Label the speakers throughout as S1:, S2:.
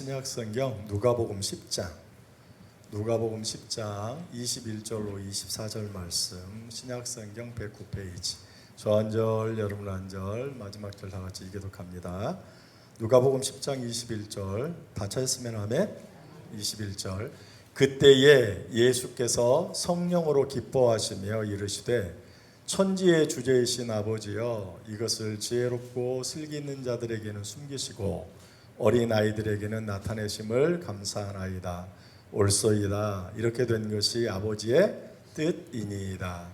S1: 신약성경 누가복음 10장 21절로 24절 말씀, 신약성경 109페이지 저 한 절 여러분 한 절 마지막 절 다 같이 이교독합니다. 누가복음 10장 21절 다 찾았으면 아멘. 21절 그때에 예수께서 성령으로 기뻐하시며 이르시되 천지의 주제이신 아버지여, 이것을 지혜롭고 슬기 있는 자들에게는 숨기시고 어린 아이들에게는 나타내심을 감사하나이다. 옳소이다. 이렇게 된 것이 아버지의 뜻이니이다.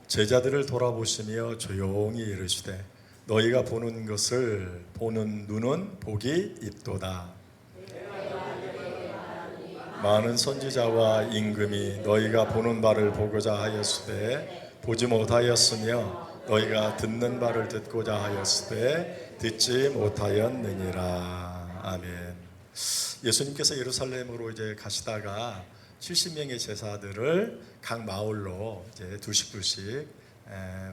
S1: 제자들을 돌아보시며 조용히 이르시되 너희가 보는 것을 보는 눈은 복이 있도다. 많은 선지자와 임금이 너희가 보는 바를 보고자 하였으되 보지 못하였으며 너희가 듣는 바를 듣고자 하였으되 듣지 못하였느니라. 아멘. 예수님께서 예루살렘으로 이제 가시다가 70명의 제사들을 각 마을로 이제 둘씩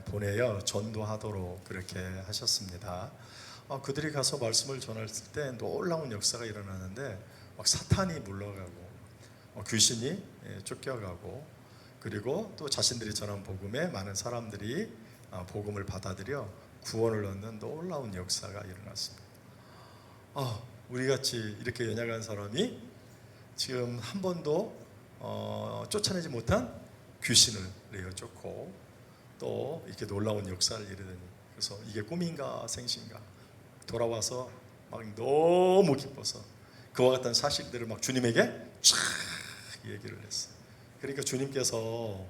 S1: 보내어 전도하도록 그렇게 하셨습니다. 그들이 가서 말씀을 전했을 때 놀라운 역사가 일어나는데 막 사탄이 물러가고 귀신이 쫓겨가고, 그리고 또 자신들이 전한 복음에 많은 사람들이 복음을 받아들여 구원을 얻는 놀라운 역사가 일어났습니다. 우리같이 이렇게 연약한 사람이 지금 한 번도 쫓아내지 못한 귀신을 내어쫓고 또 이렇게 놀라운 역사를 이루더니, 그래서 이게 꿈인가 생신가 돌아와서 막 너무 기뻐서 그와 같은 사실들을 막 주님에게 쫙 얘기를 했어요. 그러니까 주님께서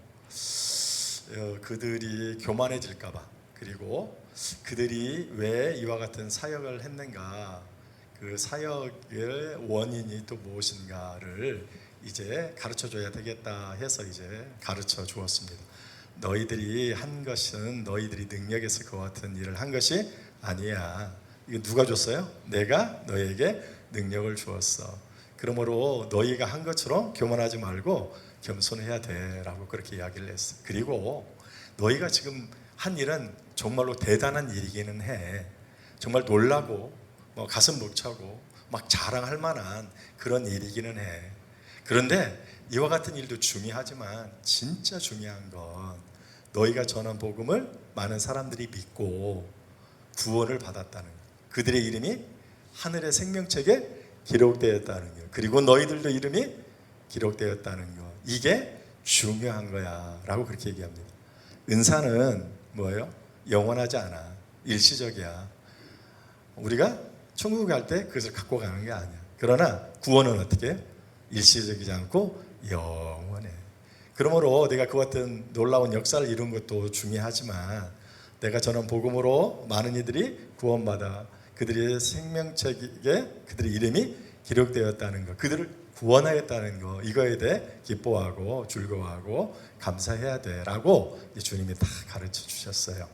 S1: 그들이 교만해질까봐, 그리고 그들이 왜 이와 같은 사역을 했는가, 그 사역의 원인이 또 무엇인가를 이제 가르쳐 줘야 되겠다 해서 이제 가르쳐 주었습니다. 너희들이 한 것은 너희들이 능력에서 그와 같은 일을 한 것이 아니야. 이거 누가 줬어요? 내가 너희에게 능력을 주었어. 그러므로 너희가 한 것처럼 교만하지 말고 겸손해야 돼 라고 그렇게 이야기를 했어요. 그리고 너희가 지금 한 일은 정말로 대단한 일이기는 해. 정말 놀라고 가슴 벅차고 막 자랑할 만한 그런 일이기는 해. 그런데 이와 같은 일도 중요하지만 진짜 중요한 건 너희가 전한 복음을 많은 사람들이 믿고 구원을 받았다는 것, 그들의 이름이 하늘의 생명책에 기록되었다는 것, 그리고 너희들도 이름이 기록되었다는 것, 이게 중요한 거야 라고 그렇게 얘기합니다. 은사는 뭐예요? 영원하지 않아. 일시적이야. 우리가 천국에 갈 때 그것을 갖고 가는 게 아니야. 그러나 구원은 어떻게 해요? 일시적이지 않고 영원해. 그러므로 내가 그 같은 놀라운 역사를 이룬 것도 중요하지만 내가 전한 복음으로 많은 이들이 구원받아 그들의 생명책에 그들의 이름이 기록되었다는 것, 그들을 구원하였다는 것, 이거에 대해 기뻐하고 즐거워하고 감사해야 돼라고 주님이 다 가르쳐 주셨어요.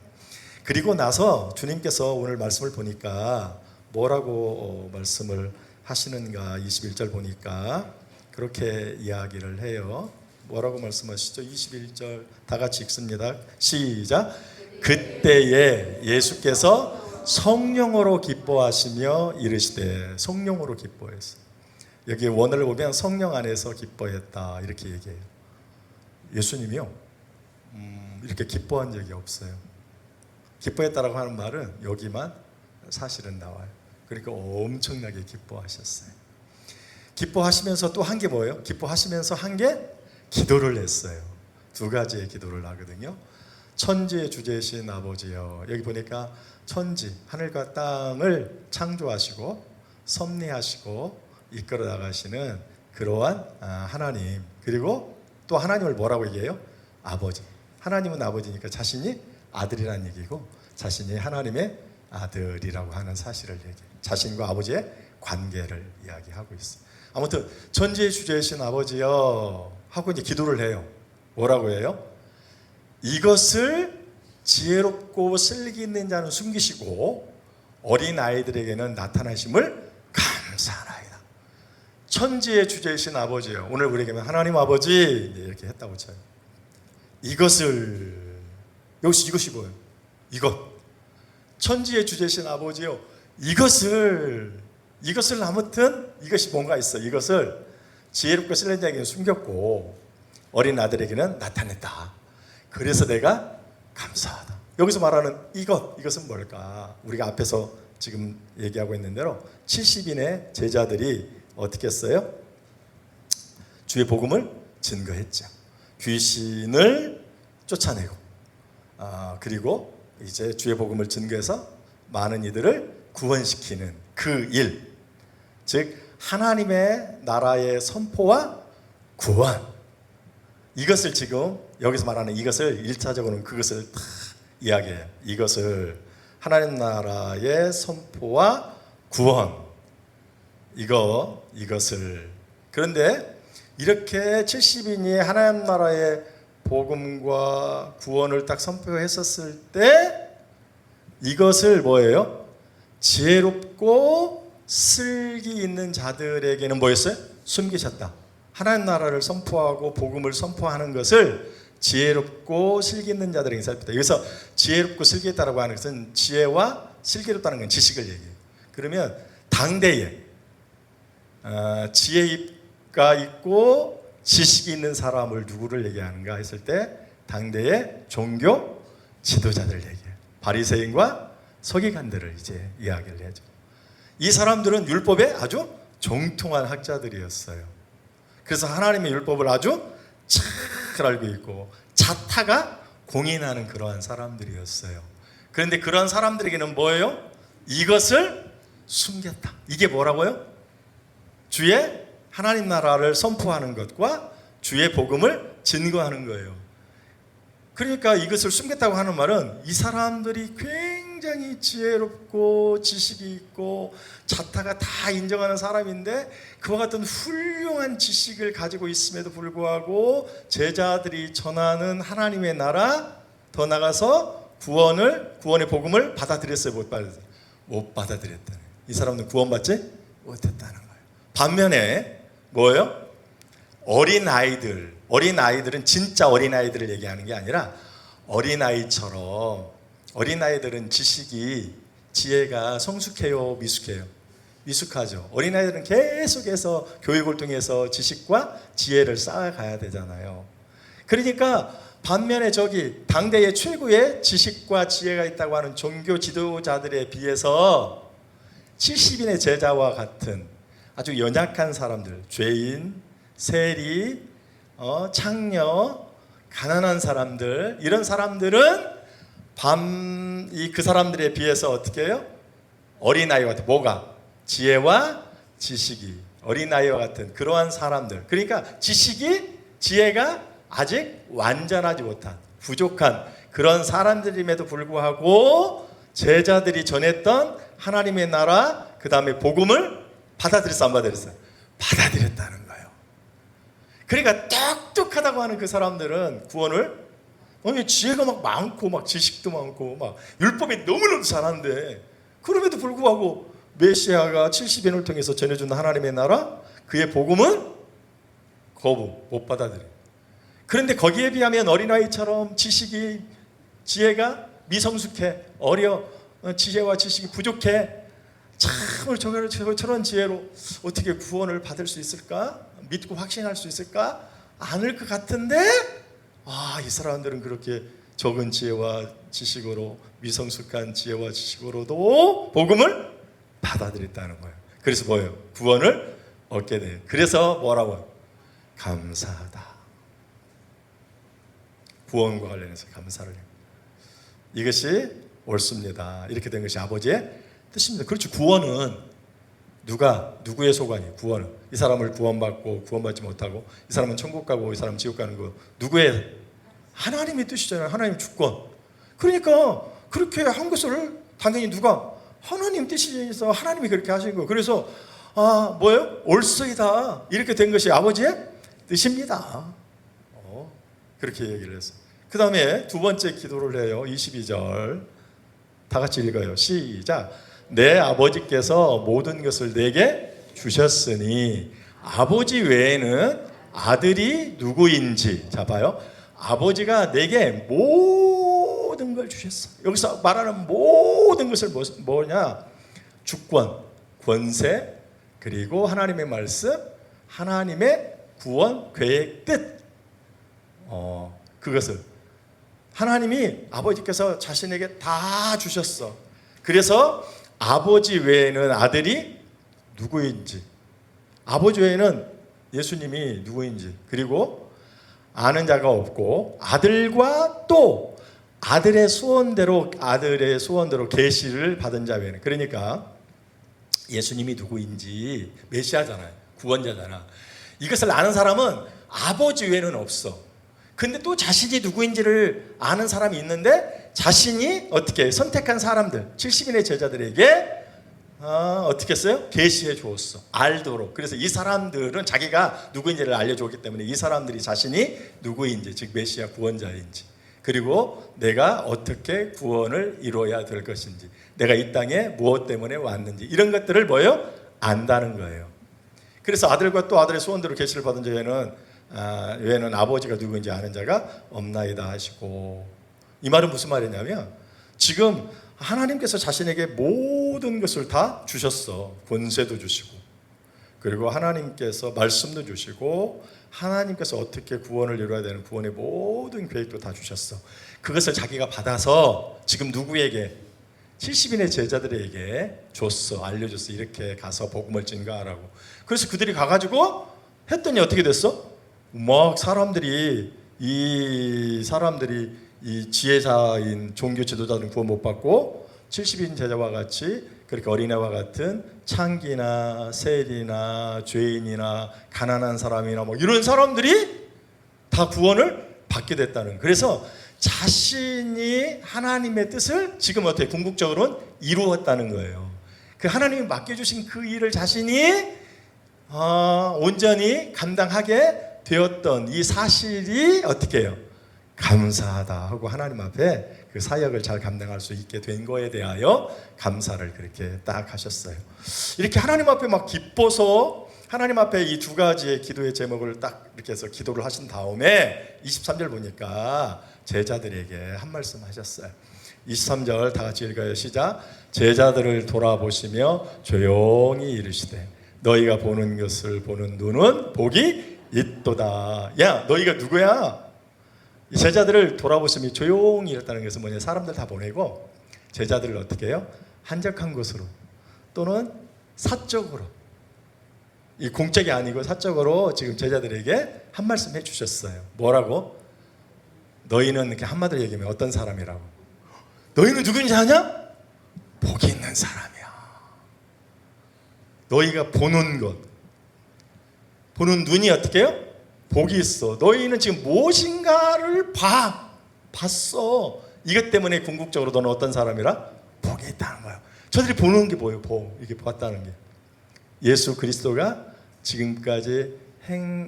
S1: 그리고 나서 주님께서 오늘 말씀을 보니까 뭐라고 말씀을 하시는가, 21절 보니까 그렇게 이야기를 해요. 뭐라고 말씀하시죠? 21절 다 같이 읽습니다. 시작. 그때에 예수께서 성령으로 기뻐하시며 이르시되, 성령으로 기뻐했어요. 여기 원어를 보면 성령 안에서 기뻐했다 이렇게 얘기해요. 예수님이요 이렇게 기뻐한 적이 없어요. 기뻐했다라고 하는 말은 여기만 사실은 나와요. 그러니까 엄청나게 기뻐하셨어요. 기뻐하시면서 또 한 게 뭐예요? 기뻐하시면서 한 게 기도를 했어요. 두 가지의 기도를 하거든요. 천지의 주제이신 아버지여, 여기 보니까 천지, 하늘과 땅을 창조하시고 섭리하시고 이끌어 나가시는 그러한 하나님, 그리고 또 하나님을 뭐라고 얘기해요? 아버지. 하나님은 아버지니까 자신이 아들이라는 얘기고 자신이 하나님의 아들이라고 하는 사실을 얘기해요. 자신과 아버지의 관계를 이야기하고 있어요. 아무튼 천지의 주제이신 아버지여 하고 이제 기도를 해요. 뭐라고 해요? 이것을 지혜롭고 슬기 있는 자는 숨기시고 어린 아이들에게는 나타나심을 천지의 주제이신 아버지요. 오늘 우리에게 하나님 아버지 이렇게 했다고 쳐요. 이것을, 여기서 이것이 뭐예요? 이것. 천지의 주제이신 아버지요. 이것을 아무튼 이것이 뭔가 있어. 이것을 지혜롭고 신뢰된 자에게는 숨겼고 어린 아들에게는 나타냈다. 그래서 내가 감사하다. 여기서 말하는 이것은 뭘까? 우리가 앞에서 지금 얘기하고 있는 대로 70인의 제자들이 어떻게 했어요? 주의 복음을 증거했죠. 귀신을 쫓아내고 그리고 이제 주의 복음을 증거해서 많은 이들을 구원시키는 그 일, 즉 하나님의 나라의 선포와 구원, 이것을 지금 여기서 말하는 이것을 1차적으로는 그것을 다 이야기해요. 이것을 하나님 나라의 선포와 구원, 이것을. 그런데 이렇게 70인이 하나님 나라의 복음과 구원을 딱 선포했었을 때 이것을 뭐예요? 지혜롭고 슬기 있는 자들에게는 뭐였어요? 숨기셨다. 하나님 나라를 선포하고 복음을 선포하는 것을 지혜롭고 슬기 있는 자들에게 살폈다. 여기서 지혜롭고 슬기 있다라고 하는 것은 지혜와 슬기롭다는 건 지식을 얘기해요. 그러면 당대에 지혜가 있고 지식이 있는 사람을 누구를 얘기하는가 했을 때 당대의 종교 지도자들을 얘기해요. 바리새인과 서기관들을 이제 이야기를 해야죠. 이 사람들은 율법에 아주 정통한 학자들이었어요. 그래서 하나님의 율법을 아주 잘 알고 있고 자타가 공인하는 그러한 사람들이었어요. 그런데 그런 사람들에게는 뭐예요? 이것을 숨겼다. 이게 뭐라고요? 주의 하나님 나라를 선포하는 것과 주의 복음을 증거하는 거예요. 그러니까 이것을 숨겼다고 하는 말은 이 사람들이 굉장히 지혜롭고 지식이 있고 자타가 다 인정하는 사람인데 그와 같은 훌륭한 지식을 가지고 있음에도 불구하고 제자들이 전하는 하나님의 나라, 더 나가서 구원의 복음을 받아들였어요? 못 받아들였다는. 이 사람들은 구원받지 못했다는 거예요. 반면에 뭐예요? 어린아이들은 진짜 어린아이들을 얘기하는 게 아니라 어린아이처럼, 어린아이들은 지혜가 성숙해요, 미숙해요? 미숙하죠. 어린아이들은 계속해서 교육을 통해서 지식과 지혜를 쌓아가야 되잖아요. 그러니까 반면에 저기 당대의 최고의 지식과 지혜가 있다고 하는 종교 지도자들에 비해서 70인의 제자와 같은 아주 연약한 사람들, 죄인, 세리, 창녀, 가난한 사람들, 이런 사람들은 그 사람들에 비해서 어떻게 해요? 어린아이와 같은, 뭐가? 지혜와 지식이 어린아이와 같은 그러한 사람들. 그러니까 지혜가 아직 완전하지 못한, 부족한 그런 사람들임에도 불구하고 제자들이 전했던 하나님의 나라, 그 다음에 복음을 받아들였어, 안 받아들였어요? 받아들였다는 거예요. 그러니까 똑똑하다고 하는 그 사람들은 구원을, 지혜가 막 많고 막 지식도 많고 막 율법이 너무너무 잘하는데 그럼에도 불구하고 메시아가 70인을 통해서 전해준 하나님의 나라, 그의 복음은 거부, 못 받아들여요. 그런데 거기에 비하면 어린아이처럼 지혜가 미성숙해, 지혜와 지식이 부족해. 참 저런 지혜로 어떻게 구원을 받을 수 있을까? 믿고 확신할 수 있을까? 않을 것 같은데 이 사람들은 그렇게 적은 지혜와 지식으로, 미성숙한 지혜와 지식으로도 복음을 받아들였다는 거예요. 그래서 뭐예요? 구원을 얻게 돼요. 그래서 뭐라고요? 감사하다. 구원과 관련해서 감사를 해요. 이것이 옳습니다. 이렇게 된 것이 아버지의 뜻입니다. 그렇죠. 구원은 누구의 소관이에요? 구원은 이 사람을 구원받고 구원받지 못하고 이 사람은 천국 가고 이 사람은 지옥 가는 거 누구의? 하나님의 뜻이잖아요. 하나님 주권. 그러니까 그렇게 한 것을 당연히 누가? 하나님 뜻이서 하나님이 그렇게 하신 거예요. 그래서 뭐예요? 옳소이다. 이렇게 된 것이 아버지의 뜻입니다. 그렇게 얘기를 했어요. 그 다음에 두 번째 기도를 해요. 22절 다 같이 읽어요. 시작. 내 아버지께서 모든 것을 내게 주셨으니 아버지 외에는 아들이 누구인지. 자 봐요. 아버지가 내게 모든 걸 주셨어. 여기서 말하는 모든 것을 뭐냐? 주권, 권세, 그리고 하나님의 말씀, 하나님의 구원, 계획, 뜻. 그것을 하나님이 아버지께서 자신에게 다 주셨어. 그래서 아버지 외에는 아들이 누구인지, 아버지 외에는 예수님이 누구인지, 그리고 아는 자가 없고 아들과 또 아들의 소원대로 계시를 받은 자 외에는. 그러니까 예수님이 누구인지, 메시아잖아요, 구원자잖아. 이것을 아는 사람은 아버지 외에는 없어. 근데 또 자신이 누구인지를 아는 사람이 있는데 자신이 어떻게 선택한 사람들, 70인의 제자들에게 어떻게 했어요? 계시해 주었어. 알도록. 그래서 이 사람들은 자기가 누구인지를 알려주었기 때문에 이 사람들이 자신이 누구인지, 즉 메시아 구원자인지, 그리고 내가 어떻게 구원을 이루어야 될 것인지, 내가 이 땅에 무엇 때문에 왔는지, 이런 것들을 뭐예요? 안다는 거예요. 그래서 아들과 또 아들의 소원대로 계시를 받은 외에는 아버지가 누구인지 아는 자가 없나이다 하시고. 이 말은 무슨 말이냐면 지금 하나님께서 자신에게 모든 것을 다 주셨어. 권세도 주시고, 그리고 하나님께서 말씀도 주시고, 하나님께서 어떻게 구원을 이루어야 되는 구원의 모든 계획도 다 주셨어. 그것을 자기가 받아서 지금 누구에게? 70인의 제자들에게 줬어. 알려줬어. 이렇게 가서 복음을 증거하라고. 그래서 그들이 가가지고 했더니 어떻게 됐어? 막 사람들이 이 지혜자인 종교 지도자들은 구원 못 받고 70인 제자와 같이 그렇게 어린애와 같은 창기나 세리나 죄인이나 가난한 사람이나 뭐 이런 사람들이 다 구원을 받게 됐다는 거예요. 그래서 자신이 하나님의 뜻을 지금 어떻게 궁극적으로는 이루었다는 거예요. 그 하나님이 맡겨주신 그 일을 자신이 온전히 감당하게 되었던 이 사실이 어떻게 해요? 감사하다 하고 하나님 앞에 그 사역을 잘 감당할 수 있게 된 거에 대하여 감사를 그렇게 딱 하셨어요. 이렇게 하나님 앞에 막 기뻐서 하나님 앞에 이 두 가지의 기도의 제목을 딱 이렇게 해서 기도를 하신 다음에 23절 보니까 제자들에게 한 말씀 하셨어요. 23절 다 같이 읽어요. 시작. 제자들을 돌아보시며 조용히 이르시되 너희가 보는 것을 보는 눈은 복이 있도다. 야, 너희가 누구야? 이 제자들을 돌아보시며 조용히 이랬다는 것은 뭐냐? 사람들 다 보내고 제자들을 어떻게 해요? 한적한 곳으로 또는 사적으로, 이 공적이 아니고 사적으로 지금 제자들에게 한 말씀 해주셨어요. 뭐라고? 너희는, 이렇게 한마디로 얘기하면 어떤 사람이라고? 너희는 누구인지 아냐? 복이 있는 사람이야. 너희가 보는 것, 보는 눈이 어떻게 해요? 복이 있어. 너희는 지금 무엇인가를 봤어. 이것 때문에 궁극적으로 너는 어떤 사람이라? 복이 있다는 거야. 저들이 보는 게 뭐예요? 이게 봤다는 게 예수 그리스도가 지금까지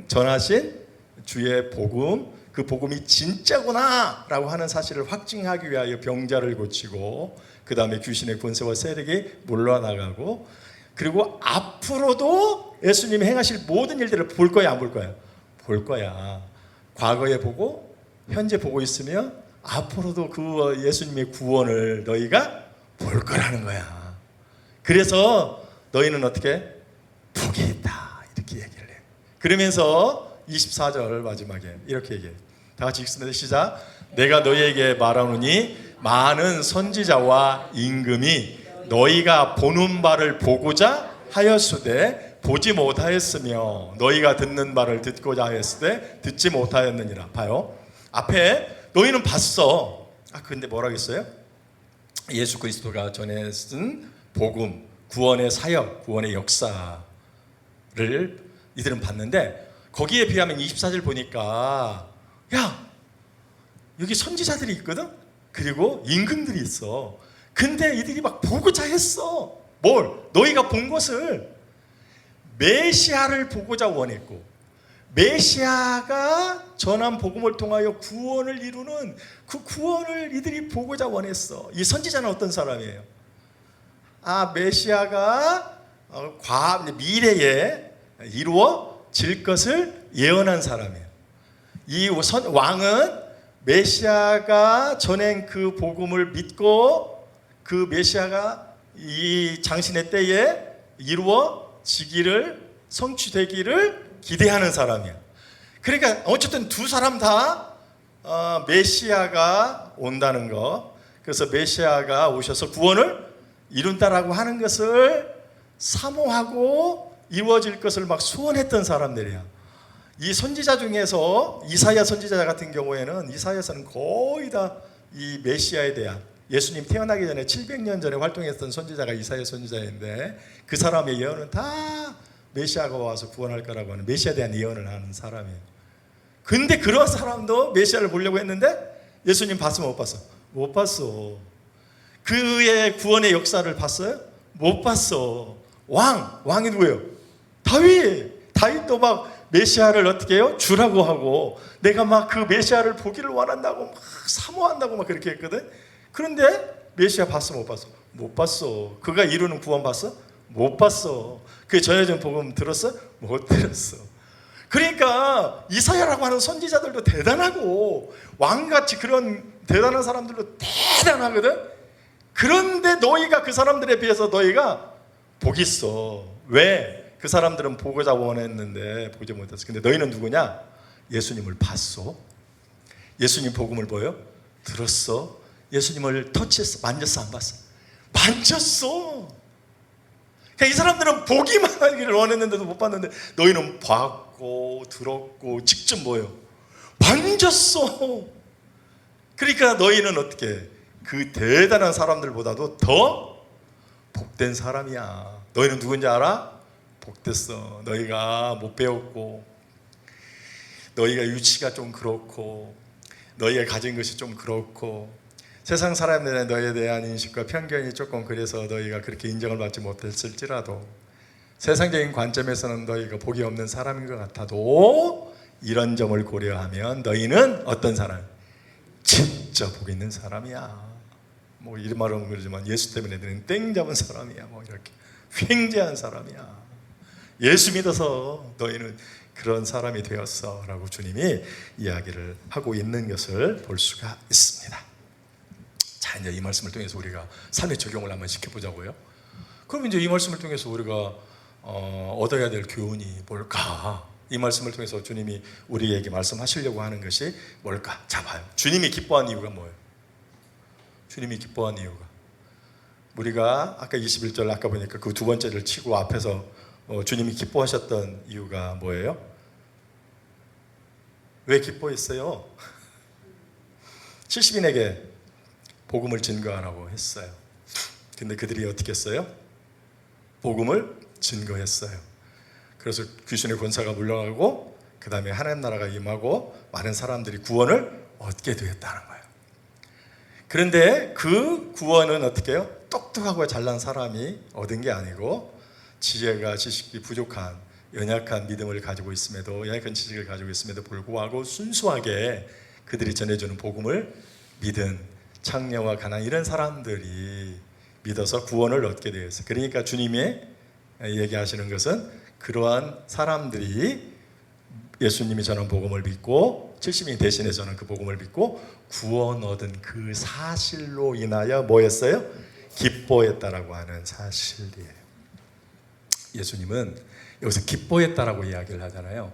S1: 전하신 주의 복음, 그 복음이 진짜구나 라고 하는 사실을 확증하기 위하여 병자를 고치고, 그 다음에 귀신의 권세와 세력이 물러나가고, 그리고 앞으로도 예수님이 행하실 모든 일들을 볼 거야, 안 볼 거야? 볼 거야. 과거에 보고 현재 보고 있으며 앞으로도 그 예수님의 구원을 너희가 볼 거라는 거야. 그래서 너희는 어떻게? 복이 있다, 이렇게 얘기를 해. 그러면서 24절 마지막에 이렇게 얘기해. 다 같이 읽습니다. 시작. 내가 너희에게 말하노니 많은 선지자와 임금이 너희가 보는 바를 보고자 하였으되 보지 못하였으며 너희가 듣는 바를 듣고자 하였으되 듣지 못하였느니라. 봐요. 앞에 너희는 봤어. 근데 뭐라고 했어요? 예수 그리스도가 전에 쓴 복음, 구원의 사역, 구원의 역사를 이들은 봤는데, 거기에 비하면 24절 보니까 야, 여기 선지자들이 있거든? 그리고 임금들이 있어. 근데 이들이 막 보고자 했어. 뭘? 너희가 본 것을. 메시아를 보고자 원했고, 메시아가 전한 복음을 통하여 구원을 이루는 그 구원을 이들이 보고자 원했어. 이 선지자는 어떤 사람이에요? 메시아가 미래에 이루어질 것을 예언한 사람이에요. 이 왕은 메시아가 전행 그 복음을 믿고 그 메시아가 이 장신의 때에 이루어지기를, 성취되기를 기대하는 사람이야. 그러니까 어쨌든 두 사람 다 메시아가 온다는 거, 그래서 메시아가 오셔서 구원을 이룬다라고 하는 것을 사모하고 이루어질 것을 막 소원했던 사람들이야. 이 선지자 중에서 이사야 선지자 같은 경우에는, 이사야서는 거의 다 이 메시아에 대한, 예수님 태어나기 전에 700년 전에 활동했던 선지자가 이사야 선지자인데, 그 사람의 예언은 다 메시아가 와서 구원할 거라고 하는, 메시아에 대한 예언을 하는 사람이에요. 근데 그런 사람도 메시아를 보려고 했는데 예수님 봤어 못 봤어? 못 봤어. 그의 구원의 역사를 봤어요? 못 봤어. 왕이 누구예요? 다윗도 막 메시아를 어떻게 해요? 주라고 하고, 내가 막 그 메시아를 보기를 원한다고 막 사모한다고 막 그렇게 했거든. 그런데 메시아 봤어 못 봤어? 못 봤어. 그가 이루는 구원 봤어? 못 봤어. 그 전해진 복음 들었어? 못 들었어. 그러니까 이사야라고 하는 선지자들도 대단하고 왕같이 그런 대단한 사람들도 대단하거든. 그런데 너희가 그 사람들에 비해서 너희가 복이 있어. 왜? 그 사람들은 보고자 원했는데 보지 못했어. 근데 너희는 누구냐? 예수님을 봤어. 예수님 복음을 보여? 들었어. 예수님을 터치했어? 만졌어? 안 봤어? 만졌어. 그러니까 이 사람들은 보기만 하기를 원했는데도 못 봤는데, 너희는 봤고 들었고 직접 뭐예요? 만졌어. 그러니까 너희는 어떻게, 그 대단한 사람들보다도 더 복된 사람이야. 너희는 누군지 알아? 복됐어. 너희가 못 배웠고, 너희가 유치가 좀 그렇고, 너희가 가진 것이 좀 그렇고, 세상 사람들의 너희에 대한 인식과 편견이 조금 그래서 너희가 그렇게 인정을 받지 못했을지라도, 세상적인 관점에서는 너희가 복이 없는 사람인 것 같아도, 이런 점을 고려하면 너희는 어떤 사람? 진짜 복 있는 사람이야. 뭐 이런 말은 그러지만 예수 때문에 너희는 땡 잡은 사람이야. 뭐 이렇게 횡재한 사람이야. 예수 믿어서 너희는 그런 사람이 되었어 라고 주님이 이야기를 하고 있는 것을 볼 수가 있습니다. 자, 이제 이 말씀을 통해서 우리가 삶의 적용을 한번 시켜보자고요. 그럼 이제 이 말씀을 통해서 우리가 얻어야 될 교훈이 뭘까? 이 말씀을 통해서 주님이 우리에게 말씀하시려고 하는 것이 뭘까? 자, 봐요. 주님이 기뻐한 이유가 뭐예요? 주님이 기뻐한 이유가, 우리가 아까 21절 아까 보니까 그 두 번째를 치고 앞에서 주님이 기뻐하셨던 이유가 뭐예요? 왜 기뻐했어요? 70인에게 복음을 증거하라고 했어요. 근데 그들이 어떻게 했어요? 복음을 증거했어요. 그래서 귀신의 권세가 물러가고, 그 다음에 하나님 나라가 임하고 많은 사람들이 구원을 얻게 되었다는 거예요. 그런데 그 구원은 어떻게 해요? 똑똑하고 잘난 사람이 얻은 게 아니고, 지혜가 지식이 부족한 연약한 믿음을 가지고 있음에도, 연약한 지식을 가지고 있음에도 불구하고 순수하게 그들이 전해주는 복음을 믿은 창녀와 가난 이런 사람들이 믿어서 구원을 얻게 되었어요. 그러니까 주님이 얘기하시는 것은 그러한 사람들이 예수님이 전한 복음을 믿고 70인 대신에 전한 그 복음을 믿고 구원 얻은 그 사실로 인하여 뭐 했어요? 기뻐했다라고 하는 사실이에요. 예수님은 여기서 기뻐했다라고 이야기를 하잖아요.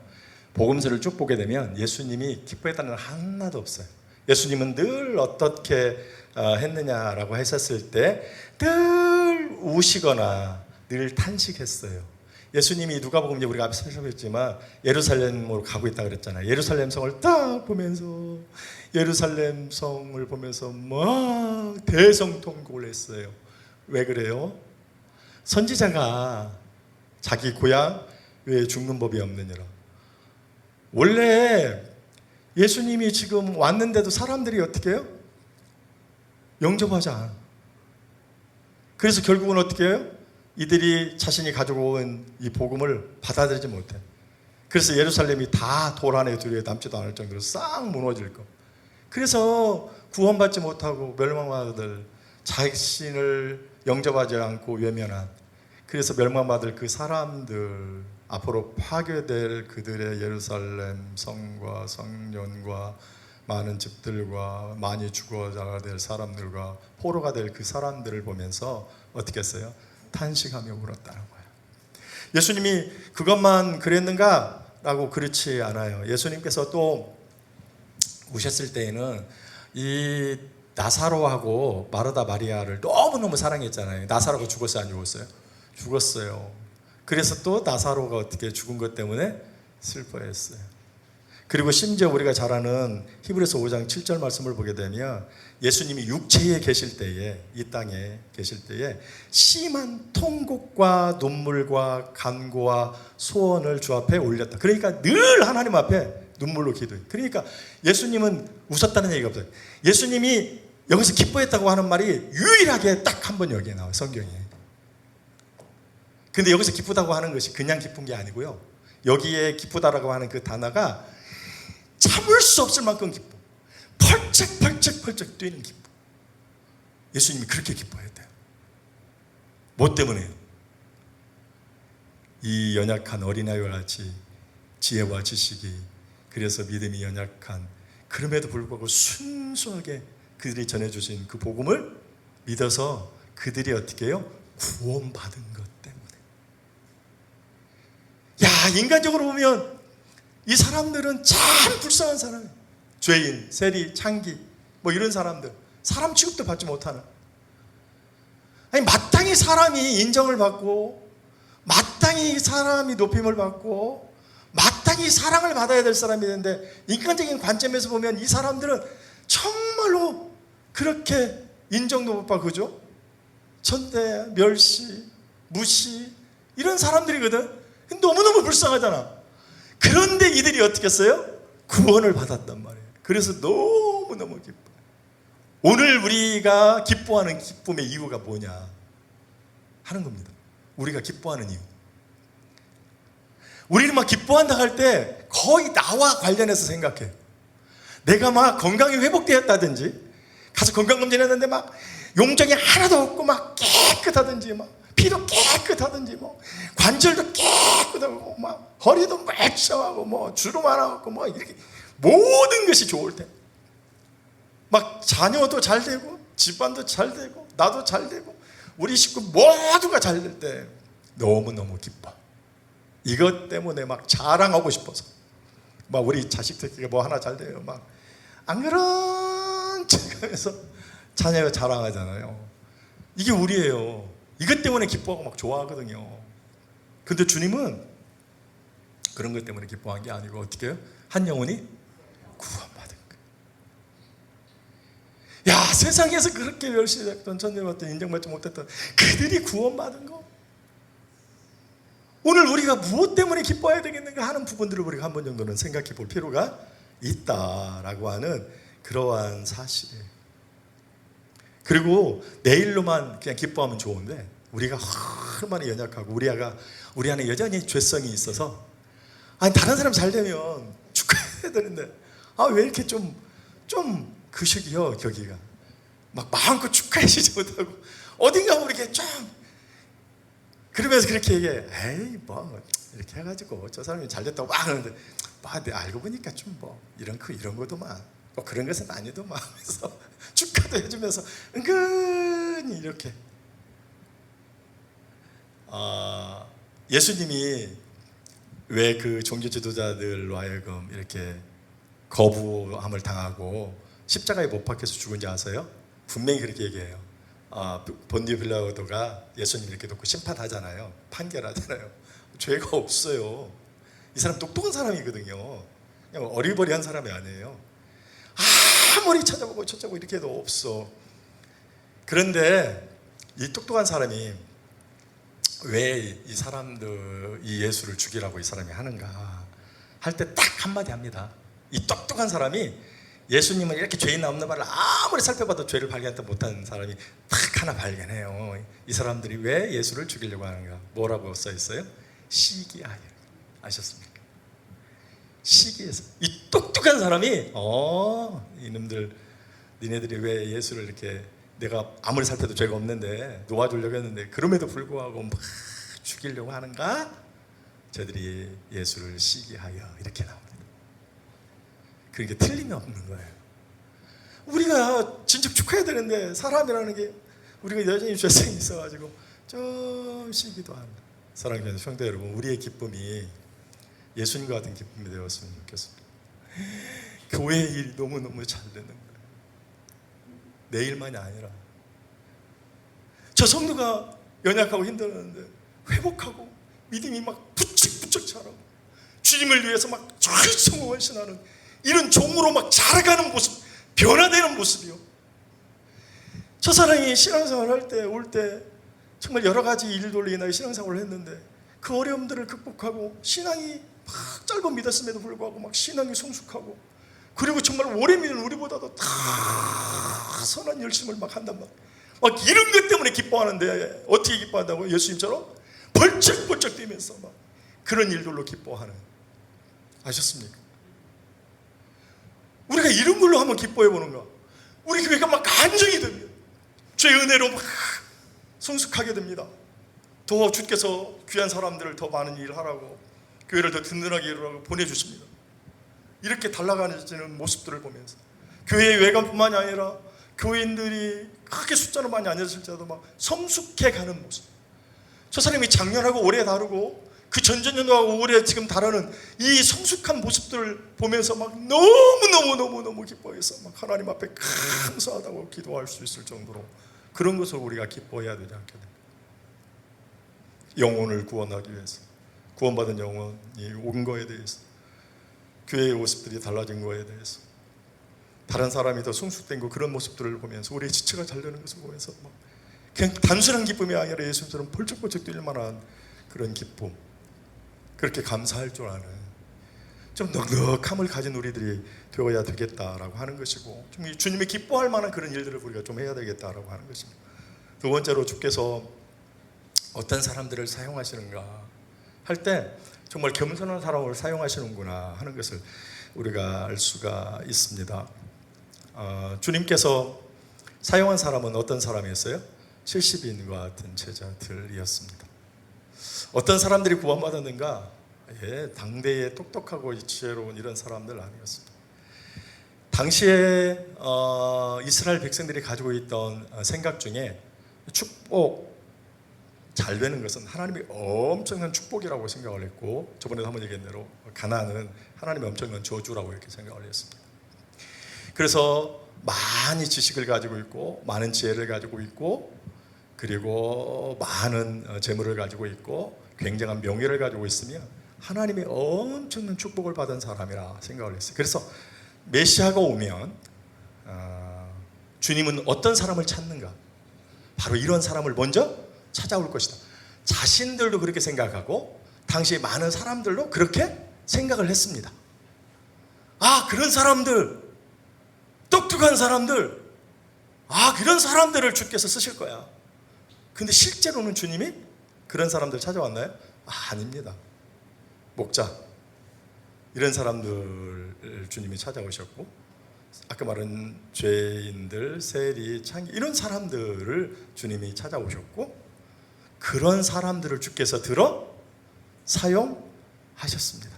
S1: 복음서를 쭉 보게 되면 예수님이 기뻐했다는 건 하나도 없어요. 예수님은 늘 어떻게 했느냐라고 했었을 때 늘 우시거나 늘 탄식했어요. 예수님이 누가복음 우리가 앞에 살펴봤지만 예루살렘으로 가고 있다 그랬잖아요. 예루살렘 성을 딱 보면서, 예루살렘 성을 보면서 막 대성통곡을 했어요. 왜 그래요? 선지자가 자기 고향 왜 죽는 법이 없느니라. 원래 예수님이 지금 왔는데도 사람들이 어떻게 해요? 영접하지 않아. 그래서 결국은 어떻게 해요? 이들이 자신이 가지고 온 이 복음을 받아들이지 못해. 그래서 예루살렘이 다 돌 안에 두려에 남지도 않을 정도로 싹 무너질 거. 그래서 구원받지 못하고 멸망받을, 자신을 영접하지 않고 외면한, 그래서 멸망받을 그 사람들, 앞으로 파괴될 그들의 예루살렘 성과 성전과 많은 집들과 많이 죽어야 될 사람들과 포로가 될 그 사람들을 보면서 어떻게 했어요? 탄식하며 울었다는 거예요. 예수님이 그것만 그랬는가? 라고 그렇지 않아요. 예수님께서 또 우셨을 때에는 이 나사로하고 마르다 마리아를 너무너무 사랑했잖아요. 나사로가 죽었어요? 안 죽었어요? 죽었어요. 그래서 또 나사로가 어떻게 죽은 것 때문에 슬퍼했어요. 그리고 심지어 우리가 잘 아는 히브리서 5장 7절 말씀을 보게 되면 예수님이 육체에 계실 때에, 이 땅에 계실 때에 심한 통곡과 눈물과 간구와 소원을 주 앞에 올렸다. 그러니까 늘 하나님 앞에 눈물로 기도해. 그러니까 예수님은 웃었다는 얘기가 없어요. 예수님이 여기서 기뻐했다고 하는 말이 유일하게 딱 한 번 여기에 나와요, 성경에. 근데 여기서 기쁘다고 하는 것이 그냥 기쁜 게 아니고요, 여기에 기쁘다라고 하는 그 단어가 참을 수 없을 만큼 기뻐. 펄쩍 뛰는 기뻐. 예수님이 그렇게 기뻐했대요. 뭐 때문에요? 이 연약한 어린아이와 같이 지혜와 지식이, 그래서 믿음이 연약한, 그럼에도 불구하고 순수하게 그들이 전해주신 그 복음을 믿어서 그들이 어떻게 해요? 구원받은 것 때문에. 야, 인간적으로 보면 이 사람들은 참 불쌍한 사람이에요. 죄인, 세리, 창기 뭐 이런 사람들, 사람 취급도 받지 못하는, 아니 마땅히 사람이 인정을 받고 마땅히 사람이 높임을 받고 마땅히 사랑을 받아야 될 사람이 되는데, 인간적인 관점에서 보면 이 사람들은 정말로 그렇게 인정도 못 받고, 그죠? 천대, 멸시, 무시, 이런 사람들이거든. 너무너무 불쌍하잖아. 그런데 이들이 어떻게 했어요? 구원을 받았단 말이에요. 그래서 너무너무 기뻐요. 오늘 우리가 기뻐하는 기쁨의 이유가 뭐냐 하는 겁니다. 우리가 기뻐하는 이유. 우리는 막 기뻐한다 할 때 거의 나와 관련해서 생각해요. 내가 막 건강이 회복되었다든지, 가서 건강검진했는데 막 용적이 하나도 없고 막 깨끗하든지, 막 피도 깨끗하든지, 뭐 관절도 깨끗하고, 막 허리도 멀쩡하고, 뭐 주름 하나 없고, 뭐 이렇게 모든 것이 좋을 때, 막 자녀도 잘 되고 집안도 잘 되고 나도 잘 되고 우리 식구 모두가 잘 될 때 너무너무 기뻐. 이것 때문에 막 자랑하고 싶어서, 막 우리 자식들끼리 뭐 하나 잘 돼요, 막 안 그런 척하면서 자녀가 자랑하잖아요. 이게 우리예요. 이것 때문에 기뻐하고 막 좋아하거든요. 근데 주님은 그런 것 때문에 기뻐한 게 아니고 어떻게 해요? 한 영혼이 구원받은 거. 야, 세상에서 그렇게 멸시했던, 천대받던, 인정받지 못했던 그들이 구원받은 거. 오늘 우리가 무엇 때문에 기뻐해야 되겠는가 하는 부분들을 우리가 한 번 정도는 생각해 볼 필요가 있다라고 하는 그러한 사실이에요. 그리고 내일로만 그냥 기뻐하면 좋은데, 우리가 얼마나 연약하고 우리 안에 여전히 죄성이 있어서, 아니 다른 사람 잘 되면 축하해야 되는데, 아 왜 이렇게 좀 그식이요, 거기가 막 마음껏 축하해주지 못하고 어딘가 모르게 좀 그러면서 그렇게 얘기해. 에이 뭐 이렇게 해가지고 저 사람이 잘 됐다고 막 하는데, 내 알고 보니까 좀 뭐 이런 거도만, 뭐 그런 것은 아니도만 하면서 축하도 해주면서 은근히 이렇게. 예수님이 왜 그 종교 지도자들로 하여금 이렇게 거부함을 당하고 십자가에 못 박혀서 죽은지 아세요? 분명히 그렇게 얘기해요. 본디오 빌라도가 예수님 이렇게 놓고 심판하잖아요. 판결하잖아요. 죄가 없어요. 이 사람 똑똑한 사람이거든요. 그냥 어리버리한 사람이 아니에요. 아무리 찾아보고 이렇게 해도 없어. 그런데 이 똑똑한 사람이 왜 이 사람들, 이 예수를 죽이라고 이 사람이 하는가 할 때 딱 한마디 합니다. 이 똑똑한 사람이 예수님은 이렇게 죄인 없는 말을 아무리 살펴봐도 죄를 발견하지 못하는 사람이 딱 하나 발견해요. 이 사람들이 왜 예수를 죽이려고 하는가. 뭐라고 써 있어요? 시기하여. 아셨습니까? 시기해서. 이 똑똑한 사람이 이놈들, 니네들이 왜 예수를 이렇게, 내가 아무리 살펴도 죄가 없는데 놓아주려고 했는데 그럼에도 불구하고 막 죽이려고 하는가 저들이 예수를 시기하여 이렇게 나옵니다. 그게 틀림이 없는 거예요. 우리가 진짜 축하해야 되는데 사람이라는 게 우리가 여전히 죄성이 있어가지고 좀 시기도 합니다. 사랑하는 성도 여러분, 우리의 기쁨이 예수님과 같은 기쁨이 되었으면 좋겠습니다. 교회의 일이 너무너무 잘 되는 거예요. 내 일만이 아니라 저 성도가 연약하고 힘들었는데 회복하고 믿음이 막 부쩍부쩍 자라고 주님을 위해서 막 성공헌신하는 이런 종으로 막 자라가는 모습, 변화되는 모습이요. 저 사람이 신앙생활 할 때 올 때 정말 여러 가지 일들로 인하여 신앙생활을 했는데 그 어려움들을 극복하고 신앙이 막 짧은 믿었음에도 불구하고 막 신앙이 성숙하고 그리고 정말 오래 믿는 우리보다도 다 선한 열심을 막 한단 말이에요. 막 이런 것 때문에 기뻐하는데 어떻게 기뻐한다고요? 예수님처럼 벌쩍벌쩍 뛰면서 막 그런 일들로 기뻐하는, 아셨습니까? 우리가 이런 걸로 한번 기뻐해 보는가? 우리 교회가 막 간증이 됩니다. 주의 은혜로 막 성숙하게 됩니다. 더 주께서 귀한 사람들을 더 많은 일을 하라고 교회를 더 든든하게 이루라고 보내주십니다. 이렇게 달라가는 모습들을 보면서 교회의 외관뿐만이 아니라 교인들이 크게 숫자로 많이 앉았을지라도 막 성숙해가는 모습. 저 사람이 작년하고 올해 다르고 그 전전년도하고 올해 지금 다르는 이 성숙한 모습들을 보면서 막 너무 기뻐해서 막 하나님 앞에 감사하다고 기도할 수 있을 정도로 그런 것을 우리가 기뻐해야 되지 않겠는가. 영혼을 구원하기 위해서, 구원받은 영혼이 온 거에 대해서, 교회의 모습들이 달라진 거에 대해서, 다른 사람이 더 성숙된 거 그런 모습들을 보면서 우리의 지체가 잘 되는 것을 보면서 막 그냥 단순한 기쁨이 아니라 예수님처럼 벌쩍벌쩍 뛸 만한 그런 기쁨, 그렇게 감사할 줄 아는 좀 넉넉함을 가진 우리들이 되어야 되겠다라고 하는 것이고, 좀 주님이 기뻐할 만한 그런 일들을 우리가 좀 해야 되겠다라고 하는 것입니다. 두 번째로 주께서 어떤 사람들을 사용하시는가 할 때 정말 겸손한 사람을 사용하시는구나 하는 것을 우리가 알 수가 있습니다. 주님께서 사용한 사람은 어떤 사람이었어요? 70인과 같은 제자들이었습니다. 어떤 사람들이 구원받았는가? 당대에 똑똑하고 지혜로운 이런 사람들 아니었습니다. 당시에 이스라엘 백성들이 가지고 있던 생각 중에 축복, 잘 되는 것은 하나님의 엄청난 축복이라고 생각을 했고, 저번에도 한번 얘기한 대로 가난은 하나님의 엄청난 저주라고 이렇게 생각을 했습니다. 그래서 많이 지식을 가지고 있고 많은 지혜를 가지고 있고 그리고 많은 재물을 가지고 있고 굉장한 명예를 가지고 있으면 하나님의 엄청난 축복을 받은 사람이라 생각을 했어요. 그래서 메시아가 오면 주님은 어떤 사람을 찾는가? 바로 이런 사람을 먼저 찾아올 것이다. 자신들도 그렇게 생각하고 당시 많은 사람들도 그렇게 생각을 했습니다. 그런 사람들, 똑똑한 사람들, 그런 사람들을 주께서 쓰실 거야. 근데 실제로는 주님이 그런 사람들 찾아왔나요? 아닙니다. 목자, 이런 사람들 주님이 찾아오셨고, 아까 말한 죄인들, 세리, 창기, 이런 사람들을 주님이 찾아오셨고, 그런 사람들을 주께서 들어 사용하셨습니다.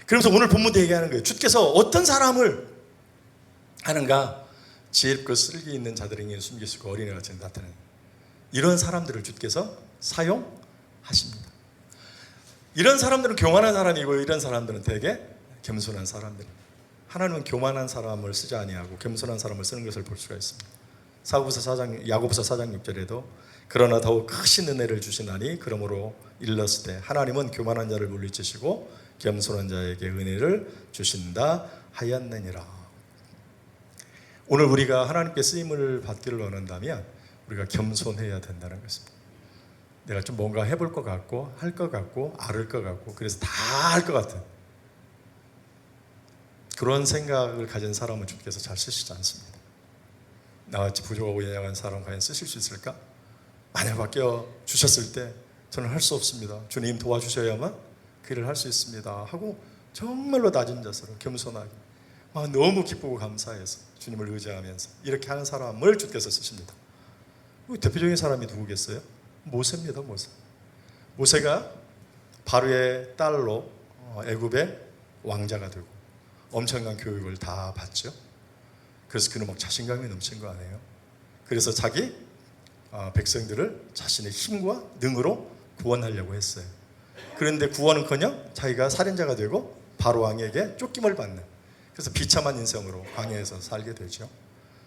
S1: 그러면서 오늘 본문도 얘기하는 거예요. 주께서 어떤 사람을 하는가? 지혜롭고 쓸기 있는 자들에게 숨기시고 어린애같이 나타내는 이런 사람들을 주께서 사용하십니다. 이런 사람들은 교만한 사람이고 이런 사람들은 되게 겸손한 사람들. 하나님은 교만한 사람을 쓰지 아니하고 겸손한 사람을 쓰는 것을 볼 수가 있습니다. 야고보서 4장 6절에도 그러나 더욱 크신 은혜를 주시나니 그러므로 일렀을 때 하나님은 교만한 자를 물리치시고 겸손한 자에게 은혜를 주신다 하였느니라. 오늘 우리가 하나님께 쓰임을 받기를 원한다면 우리가 겸손해야 된다는 것입니다. 내가 좀 뭔가 해볼 것 같고 할 것 같고 알을 것 같고 그래서 다 할 것 같은 그런 생각을 가진 사람은 주께서 잘 쓰시지 않습니다. 나같이 부족하고 연약한 사람 과연 쓰실 수 있을까? 만약 맡겨 주셨을 때 저는 할 수 없습니다. 주님 도와주셔야만 그 일을 할 수 있습니다 하고 정말로 낮은 자세로 겸손하게 너무 기쁘고 감사해서 주님을 의지하면서 이렇게 하는 사람을 주께서 쓰십니다. 대표적인 사람이 누구겠어요? 모세입니다. 모세가 바로의 딸로 애굽의 왕자가 되고 엄청난 교육을 다 받죠. 그래서 그는 막 자신감이 넘친 거 아니에요. 그래서 자기 백성들을 자신의 힘과 능으로 구원하려고 했어요. 그런데 구원은커녕 자기가 살인자가 되고 바로 왕에게 쫓김을 받는, 그래서 비참한 인생으로 광야에서 살게 되죠.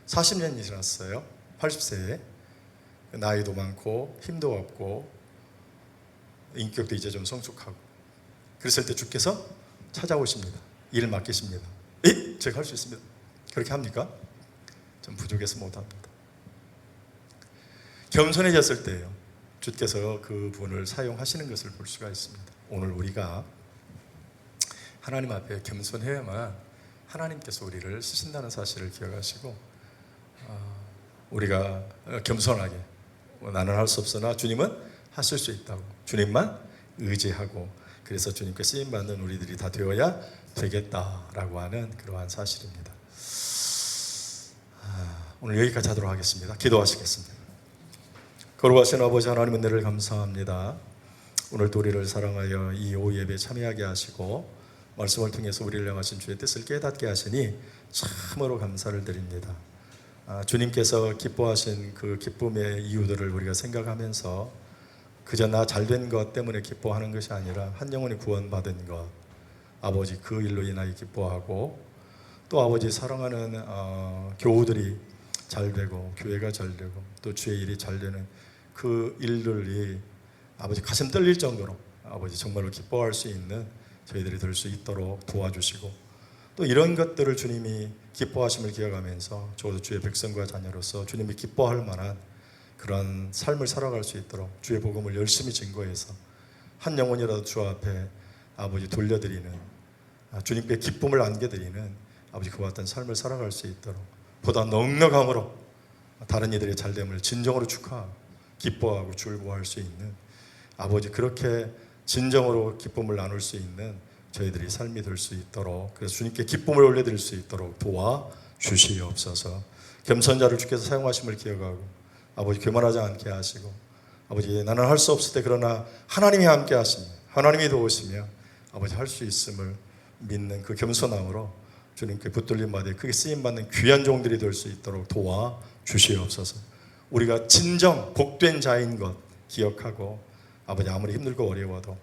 S1: 40년이 지났어요. 80세에 나이도 많고 힘도 없고 인격도 이제 좀 성숙하고, 그랬을 때 주께서 찾아오십니다. 일 맡기십니다. 제가 할 수 있습니다. 그렇게 합니까? 좀 부족해서 못합니다. 겸손해졌을 때요, 주께서 그 분을 사용하시는 것을 볼 수가 있습니다. 오늘 우리가 하나님 앞에 겸손해야만 하나님께서 우리를 쓰신다는 사실을 기억하시고, 우리가 겸손하게 나는 할 수 없으나 주님은 하실 수 있다고, 주님만 의지하고, 그래서 주님께 쓰임받는 우리들이 다 되어야 되겠다라고 하는 그러한 사실입니다. 오늘 여기까지 하도록 하겠습니다. 기도하시겠습니다. 거룩하신 아버지 하나님, 은혜를 감사합니다. 오늘도 우리를 사랑하여 이 오후 예배에 참여하게 하시고 말씀을 통해서 우리를 향하신 주의 뜻을 깨닫게 하시니 참으로 감사를 드립니다. 주님께서 기뻐하신 그 기쁨의 이유들을 우리가 생각하면서 그저 나 잘된 것 때문에 기뻐하는 것이 아니라 한 영혼이 구원받은 것, 아버지 그 일로 인하여 기뻐하고, 또 아버지 사랑하는 교우들이 잘 되고 교회가 잘 되고 또 주의 일이 잘 되는 그 일들이 아버지 가슴 떨릴 정도로 아버지 정말로 기뻐할 수 있는 저희들이 될 수 있도록 도와주시고, 또 이런 것들을 주님이 기뻐하심을 기억하면서 적어도 주의 백성과 자녀로서 주님이 기뻐할 만한 그런 삶을 살아갈 수 있도록 주의 복음을 열심히 증거해서 한 영혼이라도 주 앞에 아버지 돌려드리는, 주님께 기쁨을 안겨드리는 아버지 그와 같은 삶을 살아갈 수 있도록 보다 넉넉함으로 다른 이들의 잘됨을 진정으로 축하하고 기뻐하고 즐거워할 수 있는 아버지, 그렇게 진정으로 기쁨을 나눌 수 있는 저희들이 삶이 될 수 있도록, 그래서 주님께 기쁨을 올려드릴 수 있도록 도와주시옵소서. 겸손자를 주께서 사용하심을 기억하고 아버지 교만하지 않게 하시고, 아버지 나는 할 수 없을 때 그러나 하나님이 함께 하시며 하나님이 도우시며 아버지 할 수 있음을 믿는 그 겸손함으로 주님께 붙들림 받아 크게 쓰임받는 귀한 종들이 될 수 있도록 도와주시옵소서. 우리가 진정 복된 자인 것 기억하고 아버지 아무리 힘들고 어려워도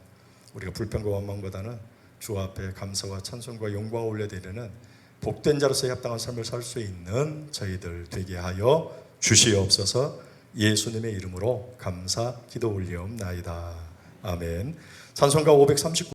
S1: 우리가 불평과 원망보다는 주 앞에 감사와 찬송과 영광을 올려드리는 복된 자로서 합당한 삶을 살 수 있는 저희들 되게 하여 주시옵소서. 예수님의 이름으로 감사 기도 올리옵나이다. 아멘. 찬송가 539